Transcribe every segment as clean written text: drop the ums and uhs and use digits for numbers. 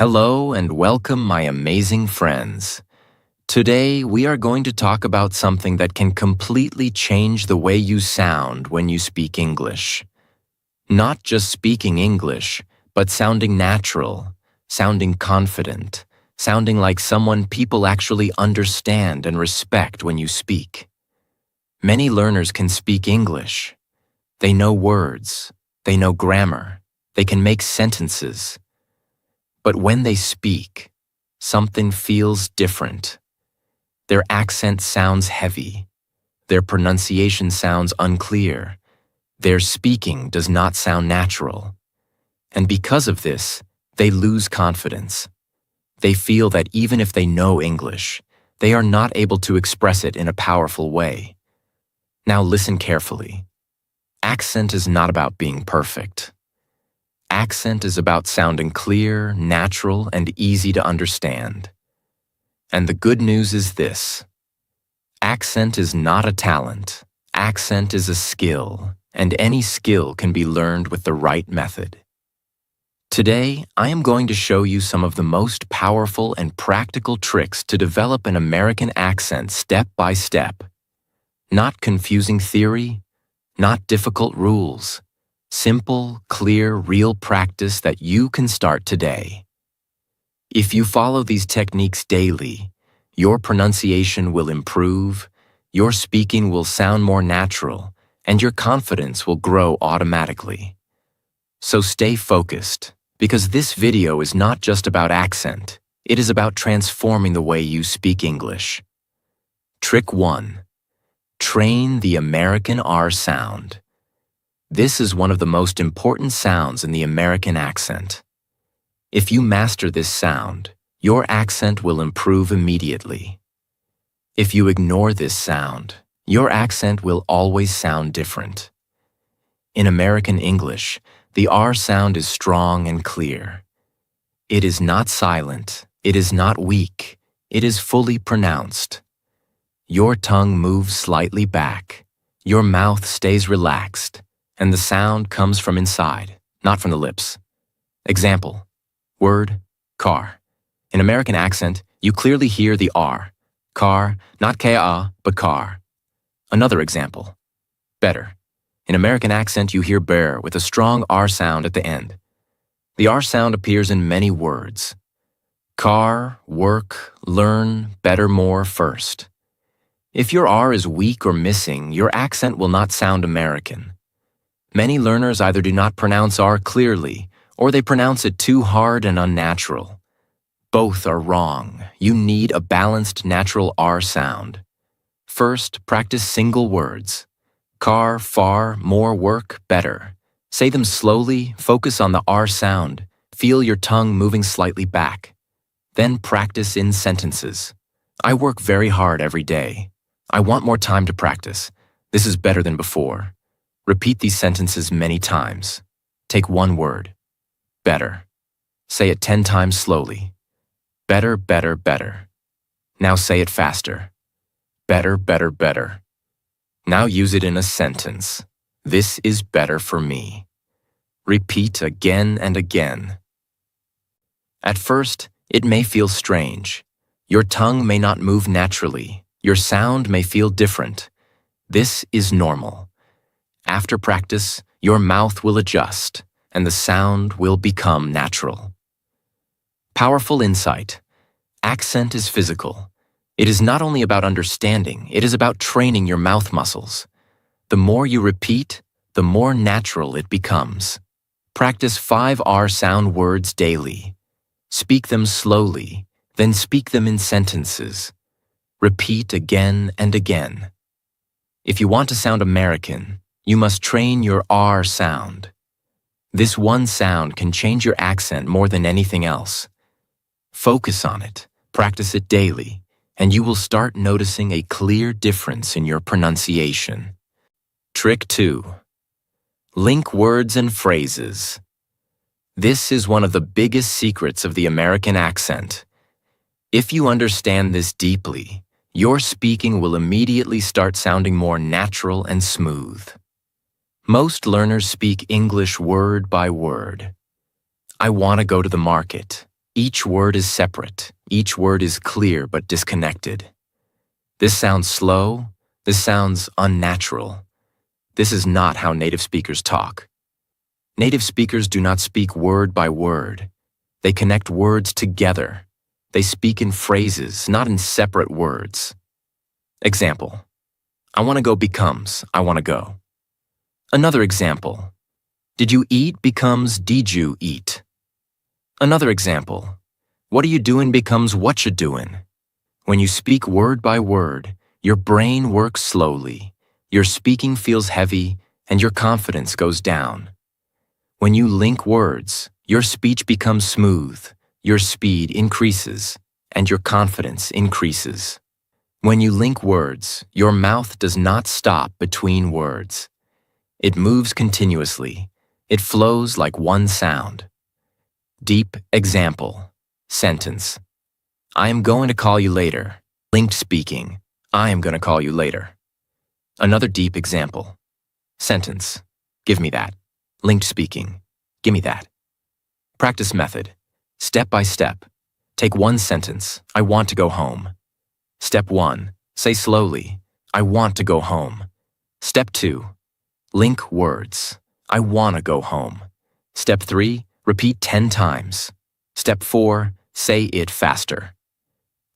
Hello and welcome, my amazing friends. Today, we are going to talk about something that can completely change the way you sound when you speak English. Not just speaking English, but sounding natural, sounding confident, sounding like someone people actually understand and respect when you speak. Many learners can speak English. They know words, they know grammar, they can make sentences. But when they speak, something feels different. Their accent sounds heavy. Their pronunciation sounds unclear. Their speaking does not sound natural. And because of this, they lose confidence. They feel that even if they know English, they are not able to express it in a powerful way. Now listen carefully. Accent is not about being perfect. Accent is about sounding clear, natural, and easy to understand. And the good news is this. Accent is not a talent. Accent is a skill, and any skill can be learned with the right method. Today, I am going to show you some of the most powerful and practical tricks to develop an American accent step by step. Not confusing theory, not difficult rules. Simple, clear, real practice that you can start today. If you follow these techniques daily, your pronunciation will improve, your speaking will sound more natural, and your confidence will grow automatically. So stay focused, because this video is not just about accent, it is about transforming the way you speak English. Trick 1. Train the American R sound. This is one of the most important sounds in the American accent. If you master this sound, your accent will improve immediately. If you ignore this sound, your accent will always sound different. In American English, the R sound is strong and clear. It is not silent, it is not weak, it is fully pronounced. Your tongue moves slightly back, your mouth stays relaxed, and the sound comes from inside, not from the lips. Example, word, car. In American accent, you clearly hear the R. Car, not K-A, but car. Another example, better. In American accent, you hear bear with a strong R sound at the end. The R sound appears in many words. Car, work, learn, better, more, first. If your R is weak or missing, your accent will not sound American. Many learners either do not pronounce R clearly, or they pronounce it too hard and unnatural. Both are wrong. You need a balanced, natural R sound. First, practice single words. Car, far, more, work, better. Say them slowly, focus on the R sound, feel your tongue moving slightly back. Then practice in sentences. I work very hard every day. I want more time to practice. This is better than before. Repeat these sentences many times. Take one word. Better. Say it 10 times slowly. Better, better, better. Now say it faster. Better, better, better. Now use it in a sentence. This is better for me. Repeat again and again. At first, it may feel strange. Your tongue may not move naturally. Your sound may feel different. This is normal. After practice, your mouth will adjust, and the sound will become natural. Powerful insight. Accent is physical. It is not only about understanding, it is about training your mouth muscles. The more you repeat, the more natural it becomes. Practice 5 R sound words daily. Speak them slowly, then speak them in sentences. Repeat again and again. If you want to sound American, you must train your R sound. This one sound can change your accent more than anything else. Focus on it, practice it daily, and you will start noticing a clear difference in your pronunciation. Trick 2. Link words and phrases. This is one of the biggest secrets of the American accent. If you understand this deeply, your speaking will immediately start sounding more natural and smooth. Most learners speak English word by word. I want to go to the market. Each word is separate. Each word is clear but disconnected. This sounds slow. This sounds unnatural. This is not how native speakers talk. Native speakers do not speak word by word. They connect words together. They speak in phrases, not in separate words. Example: I want to go becomes I want to go. Another example: did you eat becomes did you eat. Another example: what are you doing becomes what you doing. When you speak word by word, your brain works slowly, your speaking feels heavy, and your confidence goes down. When you link words, your speech becomes smooth, your speed increases, and your confidence increases. When you link words, your mouth does not stop between words. It moves continuously. It flows like one sound. Deep example. Sentence: I am going to call you later. Linked speaking: I am going to call you later. Another deep example. Sentence: give me that. Linked speaking: give me that. Practice method. Step by step. Take one sentence: I want to go home. Step 1. Say slowly: I want to go home. Step 2. Link words: I want to go home. Step 3. Repeat 10 times. Step 4. Say it faster.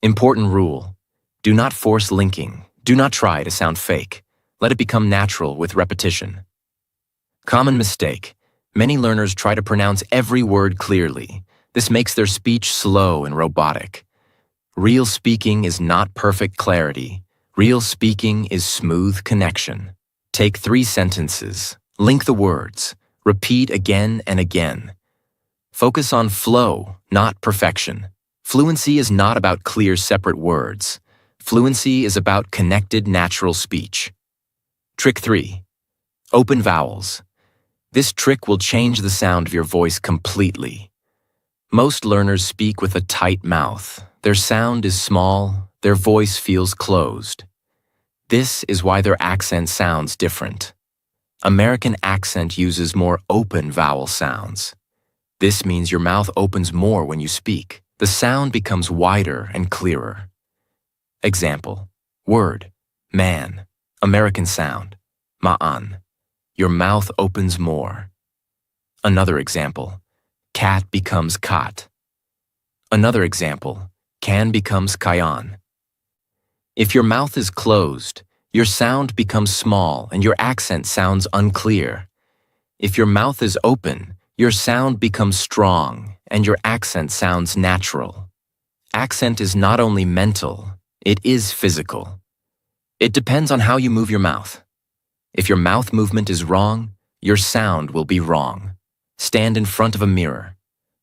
Important rule: do not force linking. Do not try to sound fake. Let it become natural with repetition. Common mistake: many learners try to pronounce every word clearly. This makes their speech slow and robotic. Real speaking is not perfect clarity. Real speaking is smooth connection. Take 3 sentences. Link the words. Repeat again and again. Focus on flow, not perfection. Fluency is not about clear, separate words. Fluency is about connected, natural speech. Trick 3. Open vowels. This trick will change the sound of your voice completely. Most learners speak with a tight mouth. Their sound is small. Their voice feels closed. This is why their accent sounds different. American accent uses more open vowel sounds. This means your mouth opens more when you speak. The sound becomes wider and clearer. Example: word, man. American sound: ma'an. Your mouth opens more. Another example: cat becomes kat. Another example: can becomes kayan. If your mouth is closed, your sound becomes small and your accent sounds unclear. If your mouth is open, your sound becomes strong and your accent sounds natural. Accent is not only mental, it is physical. It depends on how you move your mouth. If your mouth movement is wrong, your sound will be wrong. Stand in front of a mirror.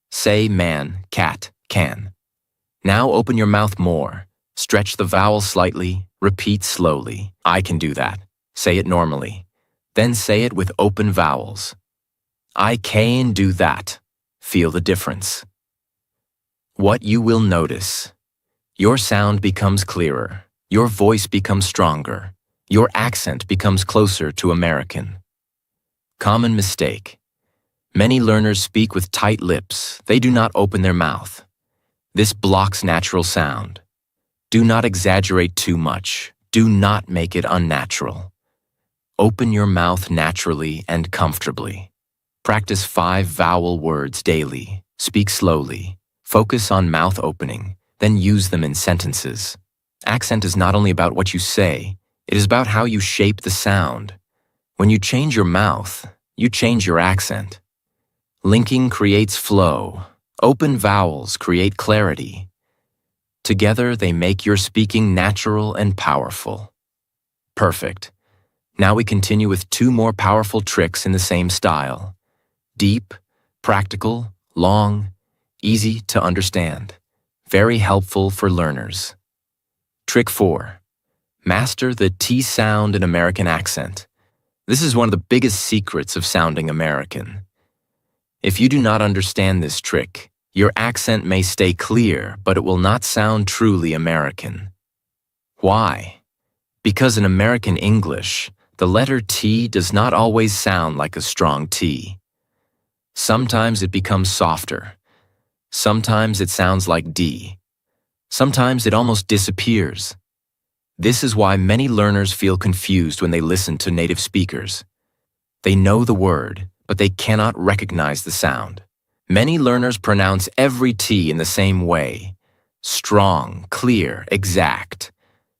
Say man, cat, can. Now open your mouth more. Stretch the vowel slightly. Repeat slowly. I can do that. Say it normally. Then say it with open vowels. I can do that. Feel the difference. What you will notice: your sound becomes clearer. Your voice becomes stronger. Your accent becomes closer to American. Common mistake: many learners speak with tight lips. They do not open their mouth. This blocks natural sound. Do not exaggerate too much. Do not make it unnatural. Open your mouth naturally and comfortably. Practice 5 vowel words daily. Speak slowly. Focus on mouth opening, then use them in sentences. Accent is not only about what you say, it is about how you shape the sound. When you change your mouth, you change your accent. Linking creates flow. Open vowels create clarity. Together, they make your speaking natural and powerful. Perfect. Now we continue with 2 more powerful tricks in the same style. Deep, practical, long, easy to understand. Very helpful for learners. Trick 4. Master the T sound in American accent. This is one of the biggest secrets of sounding American. If you do not understand this trick, your accent may stay clear, but it will not sound truly American. Why? Because in American English, the letter T does not always sound like a strong T. Sometimes it becomes softer. Sometimes it sounds like D. Sometimes it almost disappears. This is why many learners feel confused when they listen to native speakers. They know the word, but they cannot recognize the sound. Many learners pronounce every T in the same way: strong, clear, exact.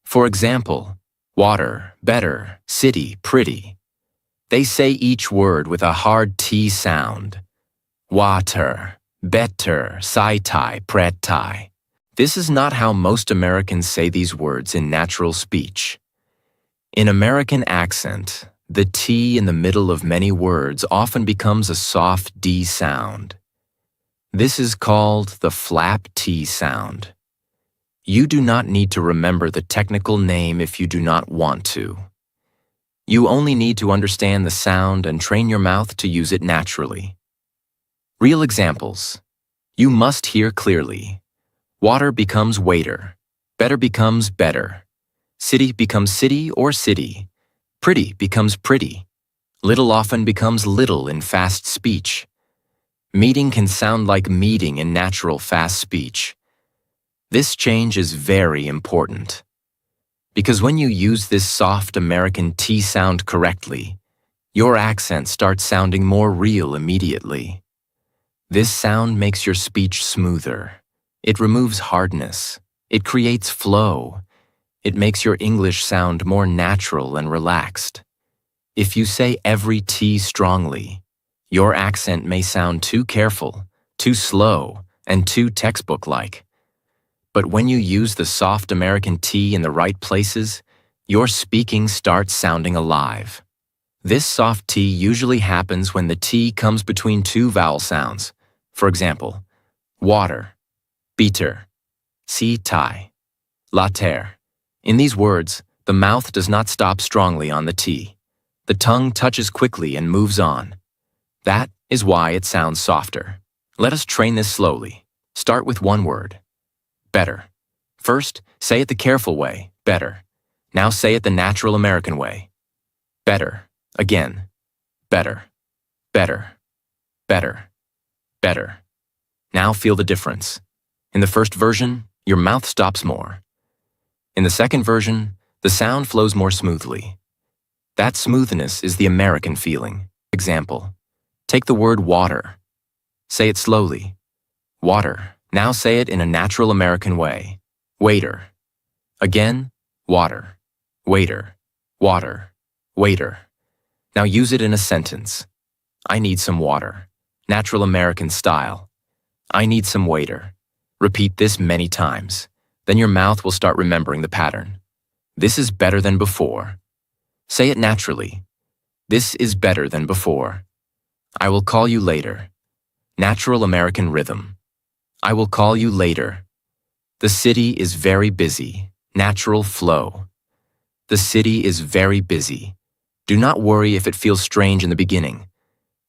For example, water, better, city, pretty. They say each word with a hard T sound. Water, better, saitai, pretai. This is not how most Americans say these words in natural speech. In American accent, the T in the middle of many words often becomes a soft D sound. This is called the flap T sound. You do not need to remember the technical name if you do not want to. You only need to understand the sound and train your mouth to use it naturally. Real examples. You must hear clearly. Water becomes waiter. Better becomes better. City becomes city or city. Pretty becomes pretty. Little often becomes little in fast speech. Meeting can sound like meeting in natural fast speech. This change is very important. Because when you use this soft American T sound correctly, your accent starts sounding more real immediately. This sound makes your speech smoother. It removes hardness. It creates flow. It makes your English sound more natural and relaxed. If you say every T strongly, your accent may sound too careful, too slow, and too textbook-like. But when you use the soft American T in the right places, your speaking starts sounding alive. This soft T usually happens when the T comes between two vowel sounds. For example, water, beater, si tai, later. In these words, the mouth does not stop strongly on the T. The tongue touches quickly and moves on. That is why it sounds softer. Let us train this slowly. Start with one word. Better. First, say it the careful way, better. Now say it the natural American way. Better. Again. Better. Better. Better. Better. Now feel the difference. In the first version, your mouth stops more. In the second version, the sound flows more smoothly. That smoothness is the American feeling. Example. Take the word water. Say it slowly. Water. Now say it in a natural American way. Waiter. Again, water. Waiter. Water. Waiter. Now use it in a sentence. I need some water. Natural American style. I need some waiter. Repeat this many times. Then your mouth will start remembering the pattern. This is better than before. Say it naturally. This is better than before. I will call you later. Natural American rhythm. I will call you later. The city is very busy. Natural flow. The city is very busy. Do not worry if it feels strange in the beginning.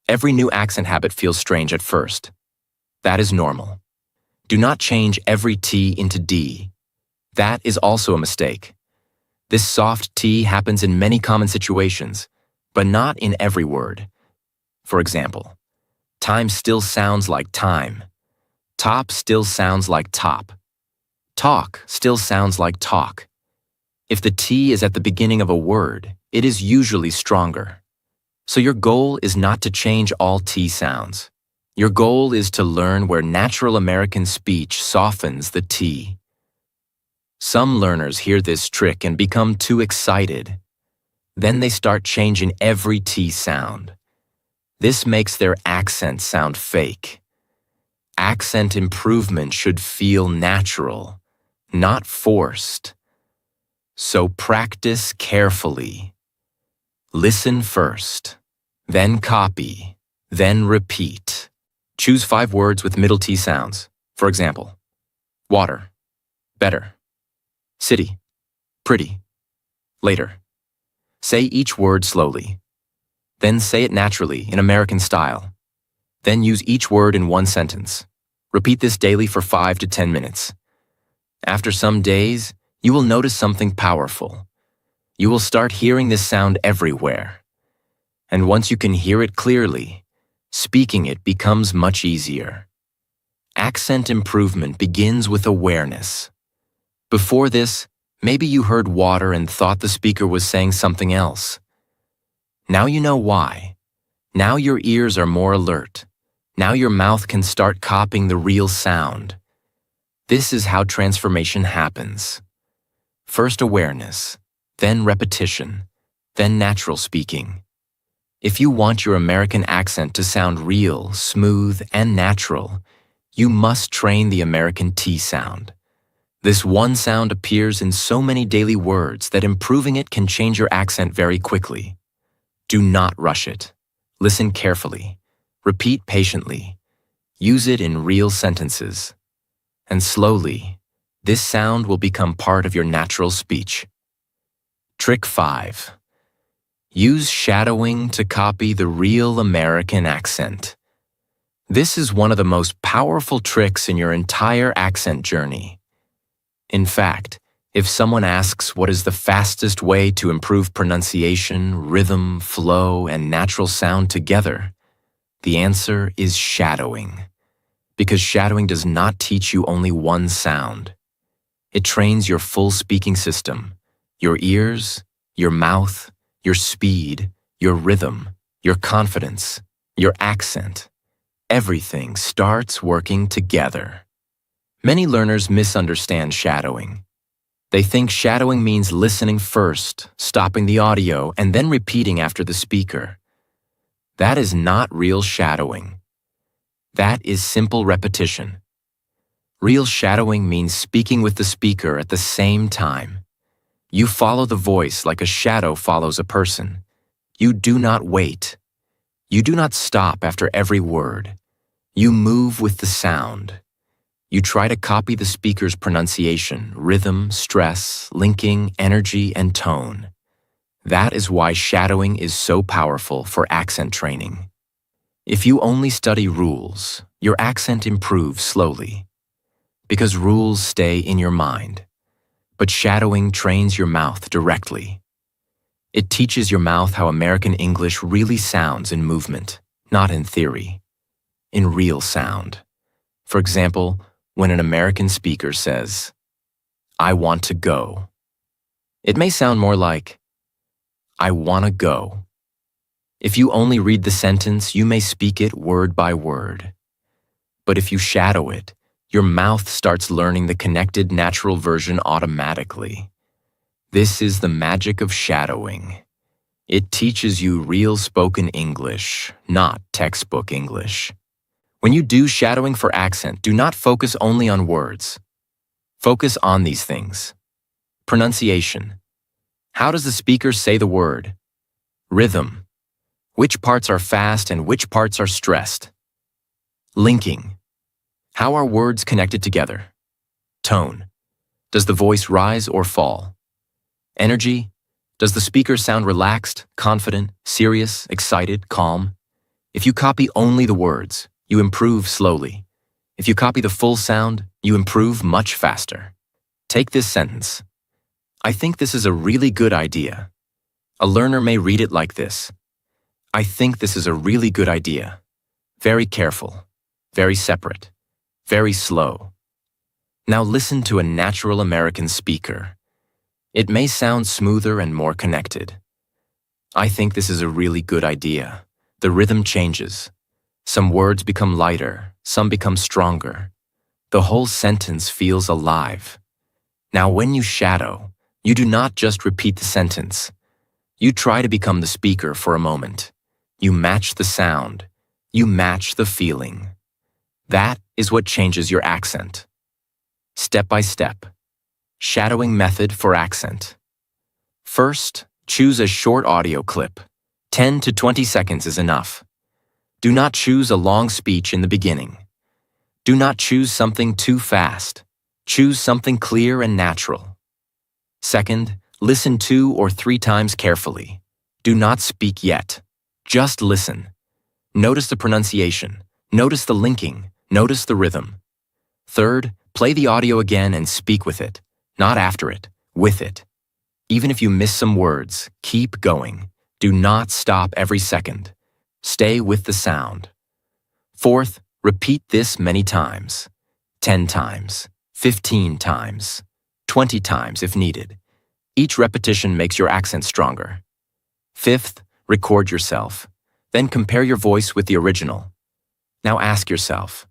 Every new accent habit feels strange at first. That is normal. Do not change every T into D. That is also a mistake. This soft T happens in many common situations, but not in every word. For example, time still sounds like time. Top still sounds like top. Talk still sounds like talk. If the T is at the beginning of a word, it is usually stronger. So your goal is not to change all T sounds. Your goal is to learn where natural American speech softens the T. Some learners hear this trick and become too excited. Then they start changing every T sound. This makes their accent sound fake. Accent improvement should feel natural, not forced. So practice carefully. Listen first, then copy, then repeat. Choose 5 words with middle T sounds. For example, water, better, city, pretty, later. Say each word slowly. Then say it naturally in American style. Then use each word in one sentence. Repeat this daily for 5 to 10 minutes. After some days, you will notice something powerful. You will start hearing this sound everywhere. And once you can hear it clearly, speaking it becomes much easier. Accent improvement begins with awareness. Before this, maybe you heard water and thought the speaker was saying something else. Now you know why. Now your ears are more alert. Now your mouth can start copying the real sound. This is how transformation happens. First awareness, then repetition, then natural speaking. If you want your American accent to sound real, smooth, and natural, you must train the American T sound. This one sound appears in so many daily words that improving it can change your accent very quickly. Do not rush it. Listen carefully. Repeat patiently. Use it in real sentences. And slowly, this sound will become part of your natural speech. Trick 5. Use shadowing to copy the real American accent. This is one of the most powerful tricks in your entire accent journey. In fact, if someone asks what is the fastest way to improve pronunciation, rhythm, flow, and natural sound together, the answer is shadowing. Because shadowing does not teach you only one sound. It trains your full speaking system, your ears, your mouth, your speed, your rhythm, your confidence, your accent. Everything starts working together. Many learners misunderstand shadowing. They think shadowing means listening first, stopping the audio, and then repeating after the speaker. That is not real shadowing. That is simple repetition. Real shadowing means speaking with the speaker at the same time. You follow the voice like a shadow follows a person. You do not wait. You do not stop after every word. You move with the sound. You try to copy the speaker's pronunciation, rhythm, stress, linking, energy, and tone. That is why shadowing is so powerful for accent training. If you only study rules, your accent improves slowly. Because rules stay in your mind. But shadowing trains your mouth directly. It teaches your mouth how American English really sounds in movement, not in theory. In real sound. For example, when an American speaker says, "I want to go," it may sound more like, "I want to go." If you only read the sentence, you may speak it word by word. But if you shadow it, your mouth starts learning the connected natural version automatically. This is the magic of shadowing. It teaches you real spoken English, not textbook English. When you do shadowing for accent, do not focus only on words. Focus on these things. Pronunciation. How does the speaker say the word? Rhythm. Which parts are fast and which parts are stressed? Linking. How are words connected together? Tone. Does the voice rise or fall? Energy. Does the speaker sound relaxed, confident, serious, excited, calm? If you copy only the words, you improve slowly. If you copy the full sound, you improve much faster. Take this sentence. I think this is a really good idea. A learner may read it like this. I think this is a really good idea. Very careful, very separate, very slow. Now listen to a natural American speaker. It may sound smoother and more connected. I think this is a really good idea. The rhythm changes. Some words become lighter, some become stronger. The whole sentence feels alive. Now when you shadow, you do not just repeat the sentence. You try to become the speaker for a moment. You match the sound. You match the feeling. That is what changes your accent. Step by step. Shadowing method for accent. First, choose a short audio clip. 10 to 20 seconds is enough. Do not choose a long speech in the beginning. Do not choose something too fast. Choose something clear and natural. Second, listen 2 or 3 times carefully. Do not speak yet. Just listen. Notice the pronunciation. Notice the linking. Notice the rhythm. Third, play the audio again and speak with it. Not after it, with it. Even if you miss some words, keep going. Do not stop every second. Stay with the sound. Fourth, Repeat this many times, 10 times, 15 times, 20 times if needed. Each repetition makes your accent stronger. Fifth, record yourself. Then compare your voice with the original. Now ask yourself,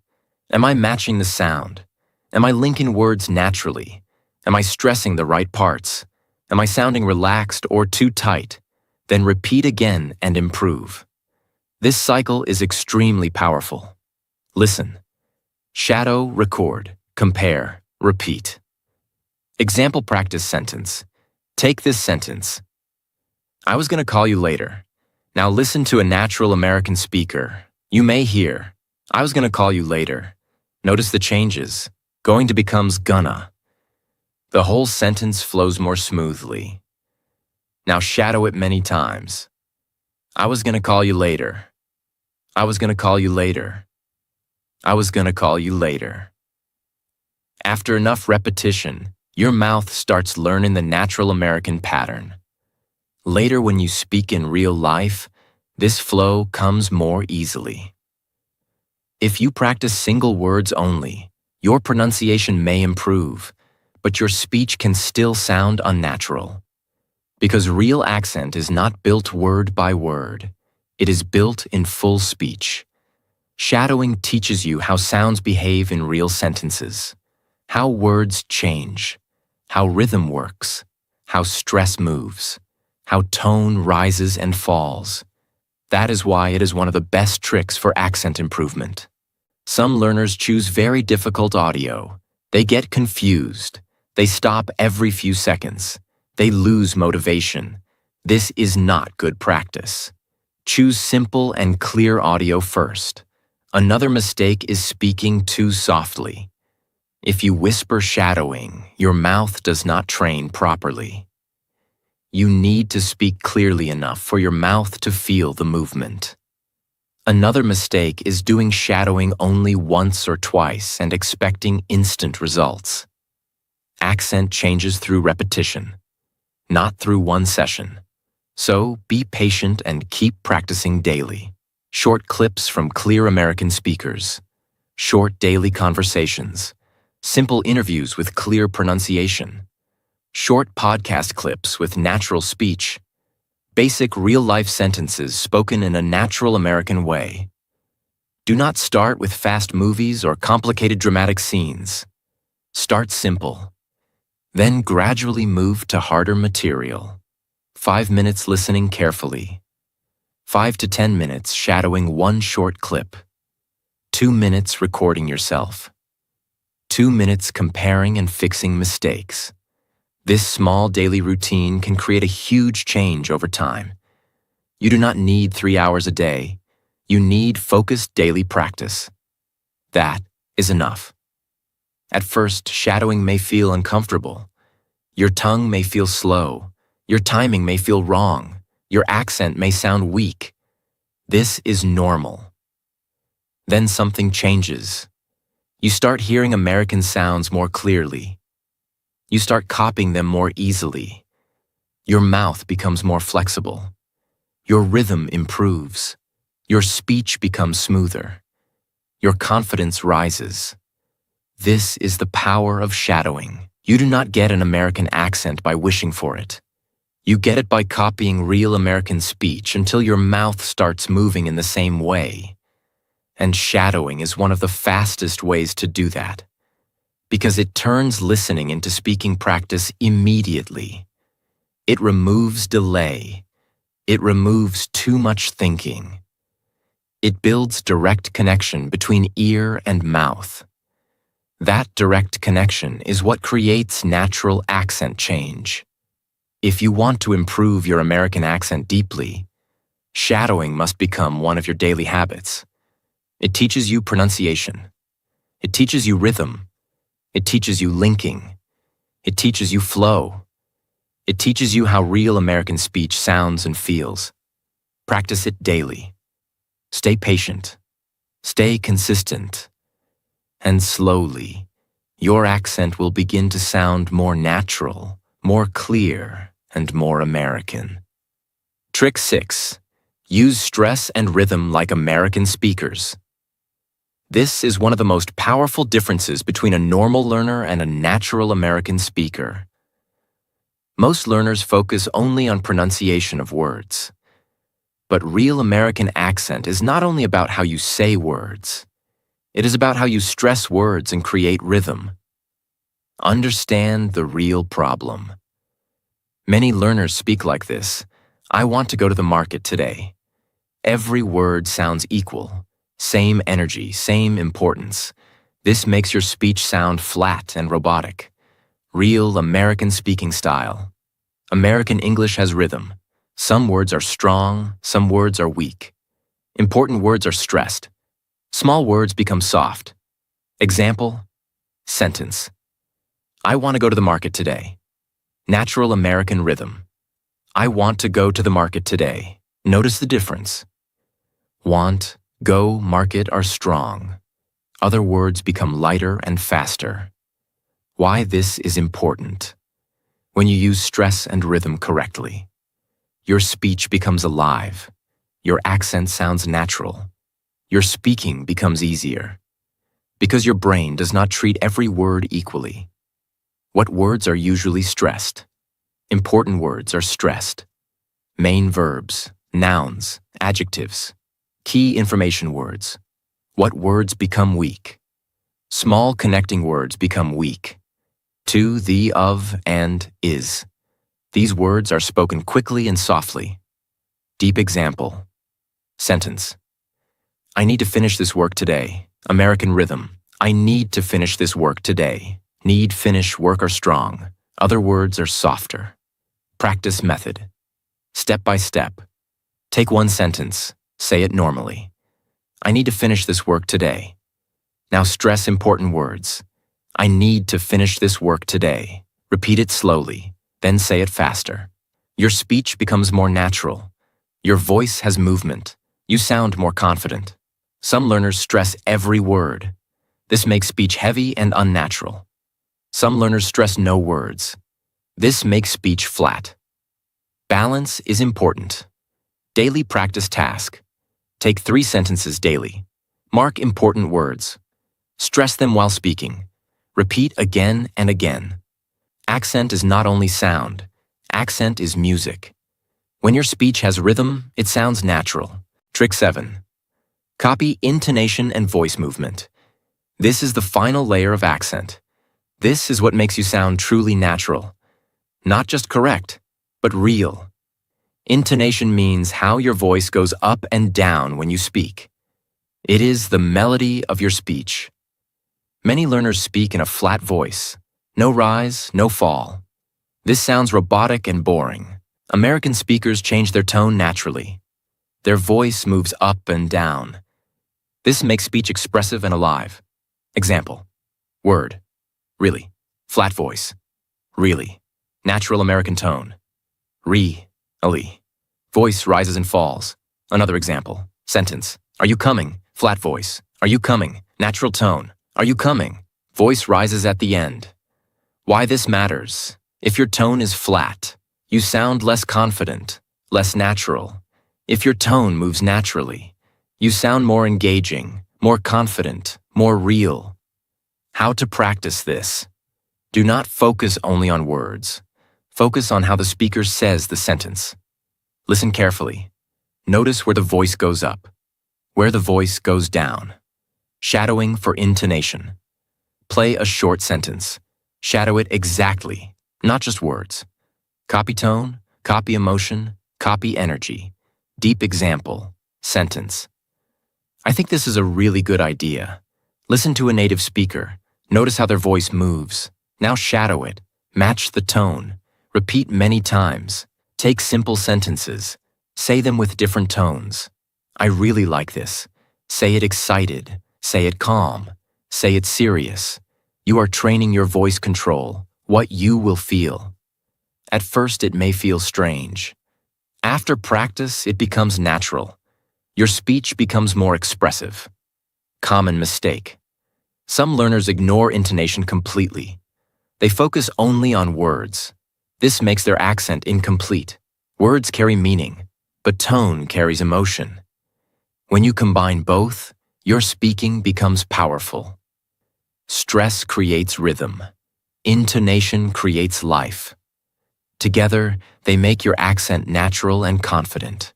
am I matching the sound? Am I linking words naturally? Am I stressing the right parts? Am I sounding relaxed or too tight? Then repeat again and improve. This cycle is extremely powerful. Listen. Shadow, record, compare, repeat. Example practice sentence. Take this sentence. I was going to call you later. Now listen to a natural American speaker. You may hear, I was going to call you later. Notice the changes. Going to becomes gonna. The whole sentence flows more smoothly. Now shadow it many times. I was going to call you later. I was going to call you later. I was going to call you later. After enough repetition, your mouth starts learning the natural American pattern. Later, when you speak in real life, this flow comes more easily. If you practice single words only, your pronunciation may improve, but your speech can still sound unnatural. Because real accent is not built word by word. It is built in full speech. Shadowing teaches you how sounds behave in real sentences, how words change, how rhythm works, how stress moves, how tone rises and falls. That is why it is one of the best tricks for accent improvement. Some learners choose very difficult audio. They get confused. They stop every few seconds. They lose motivation. This is not good practice. Choose simple and clear audio first. Another mistake is speaking too softly. If you whisper shadowing, your mouth does not train properly. You need to speak clearly enough for your mouth to feel the movement. Another mistake is doing shadowing only once or twice and expecting instant results. Accent changes through repetition, not through one session. So be patient and keep practicing daily. Short clips from clear American speakers, short daily conversations, simple interviews with clear pronunciation, short podcast clips with natural speech, basic real-life sentences spoken in a natural American way. Do not start with fast movies or complicated dramatic scenes. Start simple. Then gradually move to harder material. 5 minutes listening carefully. 5 to 10 minutes shadowing one short clip. 2 minutes recording yourself. 2 minutes comparing and fixing mistakes. This small daily routine can create a huge change over time. You do not need 3 hours a day. You need focused daily practice. That is enough. At first, shadowing may feel uncomfortable. Your tongue may feel slow. Your timing may feel wrong. Your accent may sound weak. This is normal. Then something changes. You start hearing American sounds more clearly. You start copying them more easily. Your mouth becomes more flexible. Your rhythm improves. Your speech becomes smoother. Your confidence rises. This is the power of shadowing. You do not get an American accent by wishing for it. You get it by copying real American speech until your mouth starts moving in the same way. And shadowing is one of the fastest ways to do that, because it turns listening into speaking practice immediately. It removes delay. It removes too much thinking. It builds direct connection between ear and mouth. That direct connection is what creates natural accent change. If you want to improve your American accent deeply, shadowing must become one of your daily habits. It teaches you pronunciation. It teaches you rhythm. It teaches you linking. It teaches you flow. It teaches you how real American speech sounds and feels. Practice it daily. Stay patient. Stay consistent. And slowly, your accent will begin to sound more natural, more clear, and more American. Trick 6. Use stress and rhythm like American speakers. This is one of the most powerful differences between a normal learner and a natural American speaker. Most learners focus only on pronunciation of words. But real American accent is not only about how you say words. It is about how you stress words and create rhythm. Understand the real problem. Many learners speak like this. I want to go to the market today. Every word sounds equal. Same energy, same importance. This makes your speech sound flat and robotic. Real American speaking style. American English has rhythm. Some words are strong, some words are weak. Important words are stressed. Small words become soft. Example, sentence. I want to go to the market today. Natural American rhythm. I want to go to the market today. Notice the difference. Want, go, market are strong. Other words become lighter and faster. Why this is important. When you use stress and rhythm correctly, your speech becomes alive. Your accent sounds natural. Your speaking becomes easier. Because your brain does not treat every word equally. What words are usually stressed? Important words are stressed. Main verbs, nouns, adjectives. Key information words. What words become weak? Small connecting words become weak. To, the, of, and, is. These words are spoken quickly and softly. Deep example. Sentence. I need to finish this work today. American rhythm. I need to finish this work today. Need, finish, work are strong. Other words are softer. Practice method. Step by step. Take one sentence. Say it normally. I need to finish this work today. Now stress important words. I need to finish this work today. Repeat it slowly, then say it faster. Your speech becomes more natural. Your voice has movement. You sound more confident. Some learners stress every word. This makes speech heavy and unnatural. Some learners stress no words. This makes speech flat. Balance is important. Daily practice task. Take 3 sentences daily. Mark important words. Stress them while speaking. Repeat again and again. Accent is not only sound. Accent is music. When your speech has rhythm, it sounds natural. Trick 7. Copy intonation and voice movement. This is the final layer of accent. This is what makes you sound truly natural. Not just correct, but real. Intonation means how your voice goes up and down when you speak. It is the melody of your speech. Many learners speak in a flat voice. No rise, no fall. This sounds robotic and boring. American speakers change their tone naturally. Their voice moves up and down. This makes speech expressive and alive. Example. Word. Really. Flat voice. Really. Natural American tone. Really. Voice rises and falls. Another example. Sentence. Are you coming? Flat voice. Are you coming? Natural tone. Are you coming? Voice rises at the end. Why this matters? If your tone is flat, you sound less confident, less natural. If your tone moves naturally, you sound more engaging, more confident, more real. How to practice this? Do not focus only on words. Focus on how the speaker says the sentence. Listen carefully. Notice where the voice goes up, where the voice goes down. Shadowing for intonation. Play a short sentence. Shadow it exactly, not just words. Copy tone, copy emotion, copy energy. Deep example, sentence. I think this is a really good idea. Listen to a native speaker. Notice how their voice moves. Now shadow it. Match the tone. Repeat many times. Take simple sentences. Say them with different tones. I really like this. Say it excited. Say it calm. Say it serious. You are training your voice control, what you will feel. At first, it may feel strange. After practice, it becomes natural. Your speech becomes more expressive. Common mistake. Some learners ignore intonation completely. They focus only on words. This makes their accent incomplete. Words carry meaning, but tone carries emotion. When you combine both, your speaking becomes powerful. Stress creates rhythm. Intonation creates life. Together, they make your accent natural and confident.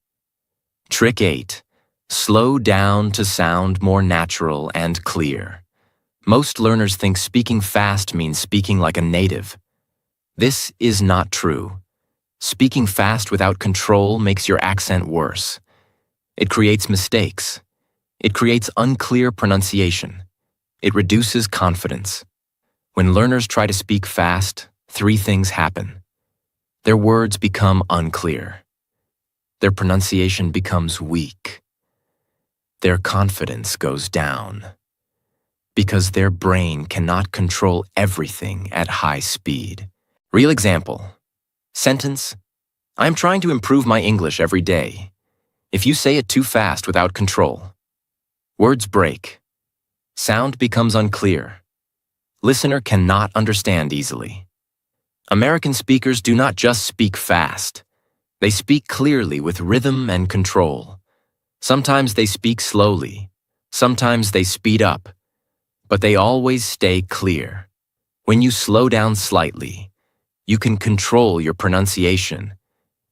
Trick 8. Slow down to sound more natural and clear. Most learners think speaking fast means speaking like a native. This is not true. Speaking fast without control makes your accent worse. It creates mistakes. It creates unclear pronunciation. It reduces confidence. When learners try to speak fast, 3 things happen. Their words become unclear. Their pronunciation becomes weak. Their confidence goes down. Because their brain cannot control everything at high speed. Real example. Sentence: I'm trying to improve my English every day. If you say it too fast without control, words break. Sound becomes unclear. Listener cannot understand easily. American speakers do not just speak fast. They speak clearly with rhythm and control. Sometimes they speak slowly. Sometimes they speed up. But they always stay clear. When you slow down slightly, you can control your pronunciation.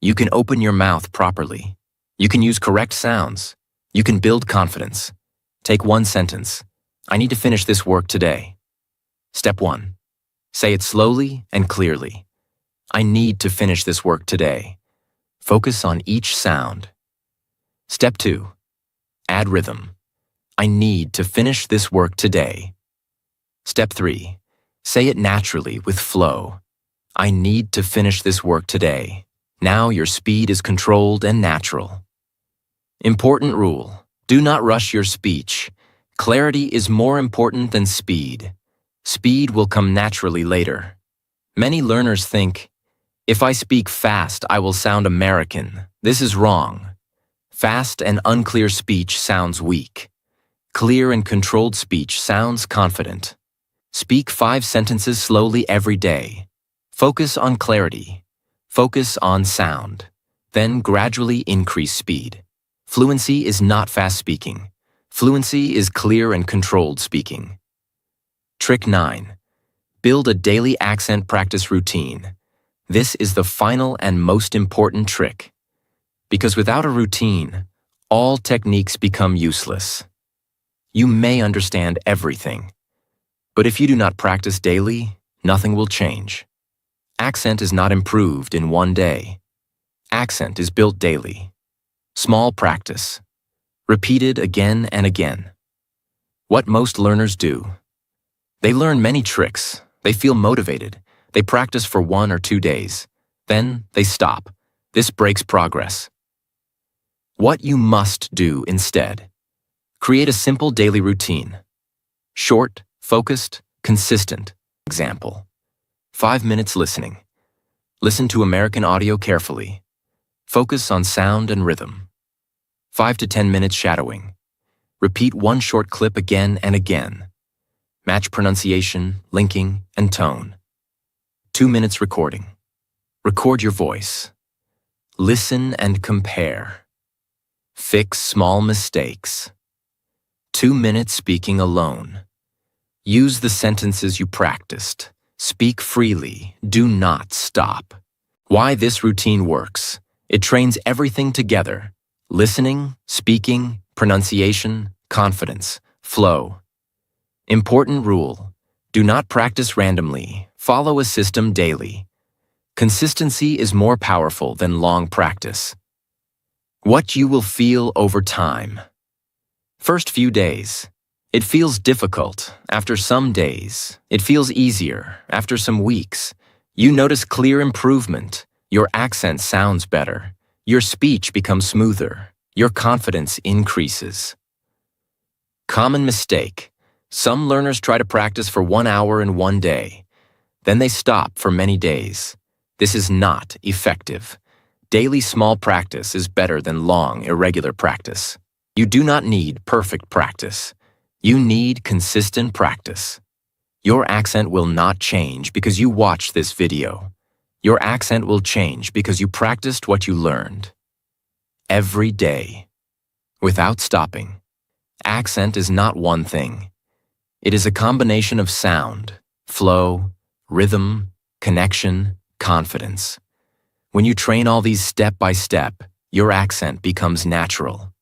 You can open your mouth properly. You can use correct sounds. You can build confidence. Take one sentence. I need to finish this work today. Step 1. Say it slowly and clearly. I need to finish this work today. Focus on each sound. Step 2. Add rhythm. I need to finish this work today. Step 3. Say it naturally with flow. I need to finish this work today. Now your speed is controlled and natural. Important rule: do not rush your speech. Clarity is more important than speed. Speed will come naturally later. Many learners think, if I speak fast, I will sound American. This is wrong. Fast and unclear speech sounds weak. Clear and controlled speech sounds confident. Speak 5 sentences slowly every day. Focus on clarity. Focus on sound. Then gradually increase speed. Fluency is not fast speaking. Fluency is clear and controlled speaking. Trick 9. Build a daily accent practice routine. This is the final and most important trick. Because without a routine, all techniques become useless. You may understand everything, but if you do not practice daily, nothing will change. Accent is not improved in one day. Accent is built daily. Small practice. Repeated again and again. What most learners do: they learn many tricks. They feel motivated. They practice for 1 or 2 days. Then they stop. This breaks progress. What you must do instead: create a simple daily routine. Short, focused, consistent. Example: 5 minutes listening. Listen to American audio carefully. Focus on sound and rhythm. 5 to 10 minutes shadowing. Repeat one short clip again and again. Match pronunciation, linking, and tone. 2 minutes recording. Record your voice. Listen and compare. Fix small mistakes. 2 minutes speaking alone. Use the sentences you practiced. Speak freely. Do not stop. Why this routine works: it trains everything together: listening, speaking, pronunciation, confidence, flow. Important rule: do not practice randomly. Follow a system daily. Consistency is more powerful than long practice. What you will feel over time. First few days, it feels difficult. After some days, it feels easier. After some weeks, you notice clear improvement. Your accent sounds better. Your speech becomes smoother. Your confidence increases. Common mistake: some learners try to practice for 1 hour in one day. Then they stop for many days. This is not effective. Daily small practice is better than long, irregular practice. You do not need perfect practice. You need consistent practice. Your accent will not change because you watched this video. Your accent will change because you practiced what you learned. Every day. Without stopping. Accent is not one thing. It is a combination of sound, flow, rhythm, connection, confidence. When you train all these step by step, your accent becomes natural.